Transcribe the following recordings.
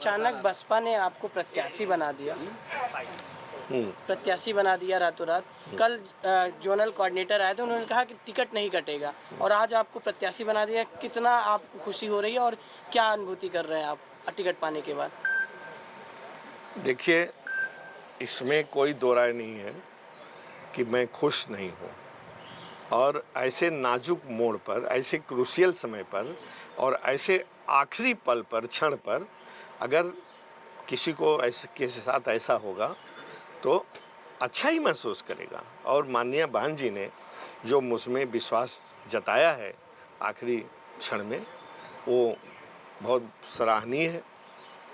अचानक बसपा ने आपको प्रत्याशी बना दिया, रातों रात। कल जोनल कोऑर्डिनेटर आए थे, उन्होंने कहा कि टिकट नहीं कटेगा, और आज आपको प्रत्याशी बना दिया। कितना आपको खुशी हो रही है और क्या अनुभूति कर रहे हैं आप टिकट पाने के बाद? देखिए, इसमें कोई दो राय नहीं है कि मैं खुश नहीं हूँ। और ऐसे नाजुक मोड़ पर, ऐसे क्रूशियल समय पर और ऐसे आखिरी पल पर, क्षण पर अगर किसी को ऐसे के साथ ऐसा होगा तो अच्छा ही महसूस करेगा। और माननीय बहन जी ने जो मुझमें विश्वास जताया है आखिरी क्षण में, वो बहुत सराहनीय है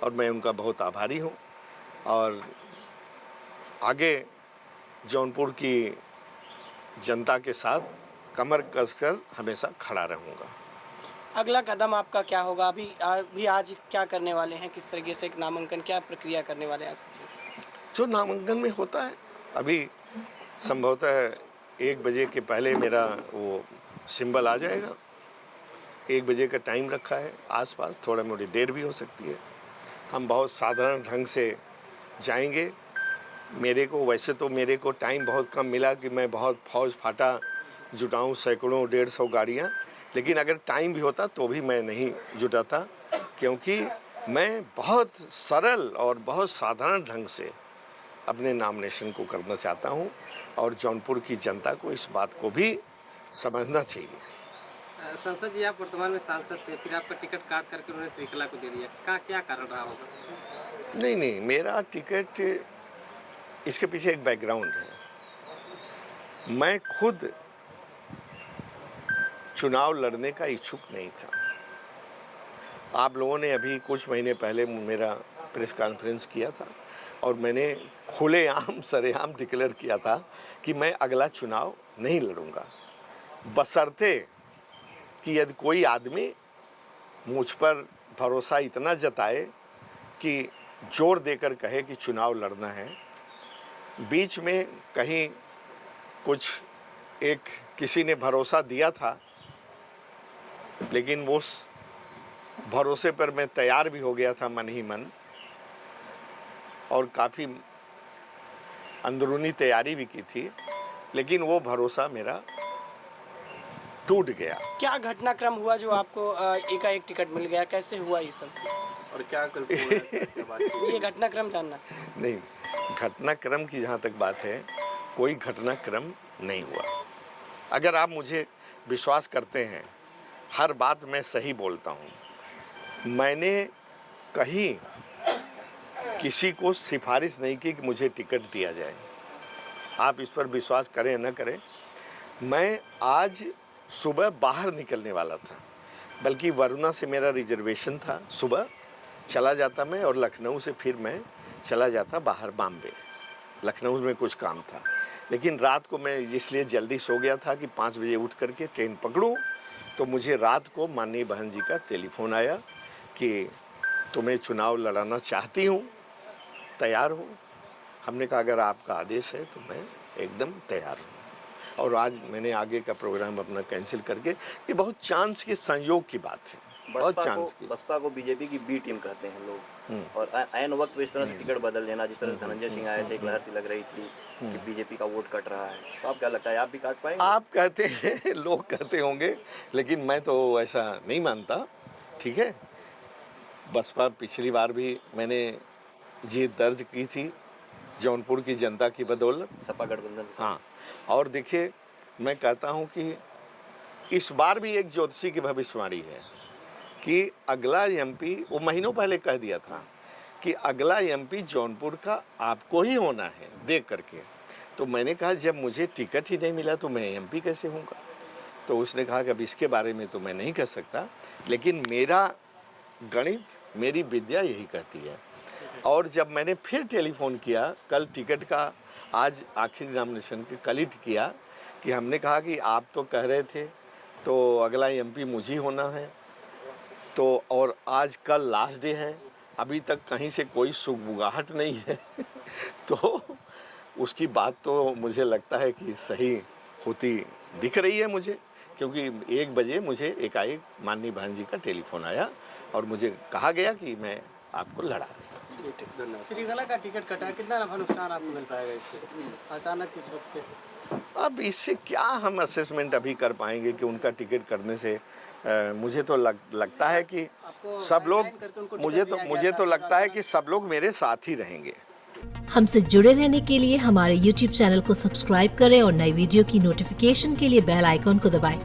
और मैं उनका बहुत आभारी हूँ। और आगे जौनपुर की जनता के साथ कमर कसकर हमेशा खड़ा रहूँगा। अगला कदम आपका क्या होगा? अभी आज क्या करने वाले हैं? किस तरीके से एक नामांकन, क्या प्रक्रिया करने वाले हैं आज? जो नामांकन में होता है, अभी संभवतः 1 बजे के पहले मेरा वो सिंबल आ जाएगा। 1 बजे का टाइम रखा है आसपास, थोड़ा मोड़ी देर भी हो सकती है। हम बहुत साधारण ढंग से जाएंगे। वैसे तो मेरे को टाइम बहुत कम मिला कि मैं बहुत फौज फाटा जुटाऊं, सैकड़ों 150 गाड़ियाँ, लेकिन अगर टाइम भी होता तो भी मैं नहीं जुटाता, क्योंकि मैं बहुत सरल और बहुत साधारण ढंग से अपने नॉमिनेशन को करना चाहता हूं। और जौनपुर की जनता को इस बात को भी समझना चाहिए। संसद जी, आप वर्तमान में सांसद थे, फिर आपका टिकट काट करके उन्होंने श्रीकला को दे दिया, क्या कारण रहा होगा? नहीं, मेरा टिकट, इसके पीछे एक बैकग्राउंड है। मैं खुद चुनाव लड़ने का इच्छुक नहीं था। आप लोगों ने अभी कुछ महीने पहले मेरा प्रेस कॉन्फ्रेंस किया था और मैंने खुलेआम सरेआम डिक्लेयर किया था कि मैं अगला चुनाव नहीं लड़ूंगा, बशर्ते कि यदि कोई आदमी मुझ पर भरोसा इतना जताए कि जोर देकर कहे कि चुनाव लड़ना है। बीच में कहीं किसी ने भरोसा दिया था, लेकिन उस भरोसे पर मैं तैयार भी हो गया था मन ही मन, और काफ़ी अंदरूनी तैयारी भी की थी, लेकिन वो भरोसा मेरा टूट गया। क्या घटनाक्रम हुआ जो आपको एकाएक टिकट मिल गया? कैसे हुआ ये सब? और क्या ये घटनाक्रम जानना। नहीं, घटनाक्रम की जहाँ तक बात है, कोई घटनाक्रम नहीं हुआ। अगर आप मुझे विश्वास करते हैं, हर बात मैं सही बोलता हूँ। मैंने कहीं किसी को सिफारिश नहीं की कि मुझे टिकट दिया जाए। आप इस पर विश्वास करें न करें, मैं आज सुबह बाहर निकलने वाला था, बल्कि वरुणा से मेरा रिजर्वेशन था। सुबह चला जाता मैं और लखनऊ से फिर मैं चला जाता बाहर बॉम्बे। लखनऊ में कुछ काम था, लेकिन रात को मैं इसलिए जल्दी सो गया था कि 5 बजे उठ करके ट्रेन पकड़ूं। तो मुझे रात को माननीय बहन जी का टेलीफोन आया कि तुम्हें चुनाव लड़ाना चाहती हूँ, तैयार हो? हमने कहा अगर आपका आदेश है तो मैं एकदम तैयार हूँ। और आज मैंने आगे का प्रोग्राम अपना कैंसिल करके, ये बहुत चांस के संयोग की बात है, बहुत चांस की। बसपा को बीजेपी की बी टीम कहते हैं लोग, और ऐन वक्त पे इस तरह से टिकट बदल देना, जिस तरह से धनंजय सिंह आए थे, एक लहर सी लग रही थी कि बीजेपी का वोट कट रहा है, तो आप क्या लगता है, आप भी काट पाएंगे? आप कहते हैं, लोग कहते होंगे, लेकिन मैं तो ऐसा नहीं मानता। ठीक है, बसपा पिछली बार भी मैंने जीत दर्ज की थी जौनपुर की जनता की बदौलत, सपा गठबंधन। हाँ, और देखिए, मैं कहता हूँ कि इस बार भी एक ज्योतिषी की भविष्यवाणी है कि अगला एमपी, वो महीनों पहले कह दिया था कि अगला एमपी जौनपुर का आपको ही होना है, देख करके। तो मैंने कहा जब मुझे टिकट ही नहीं मिला तो मैं एमपी कैसे होऊंगा? तो उसने कहा कि अब इसके बारे में तो मैं नहीं कह सकता, लेकिन मेरा गणित, मेरी विद्या यही कहती है। और जब मैंने फिर टेलीफोन किया, कल टिकट का, आज आखिरी नॉमिनेशन के कल ही किया, कि हमने कहा कि आप तो कह रहे थे तो अगला एमपी मुझे होना है, तो और आज कल लास्ट डे है, अभी तक कहीं से कोई सुगबुगाहट नहीं है तो उसकी बात तो मुझे लगता है कि सही होती दिख रही है मुझे, क्योंकि 1 बजे मुझे एकाएक माननीय बहन जी का टेलीफोन आया और मुझे कहा गया कि मैं आपको लड़ा। धन्यवाद। श्रीकला का टिकट कटा, कितना नफा नुकसान आपको मिल पाएगा इससे अचानक इस वक्त पे? अब इससे क्या हम असेसमेंट अभी कर पाएंगे कि उनका टिकट करने से मुझे तो लगता है कि सब लोग मुझे तो लगता है कि सब लोग मेरे साथ ही रहेंगे। हमसे जुड़े रहने के लिए हमारे YouTube चैनल को सब्सक्राइब करें और नई वीडियो की नोटिफिकेशन के लिए बेल आइकॉन को दबाएं।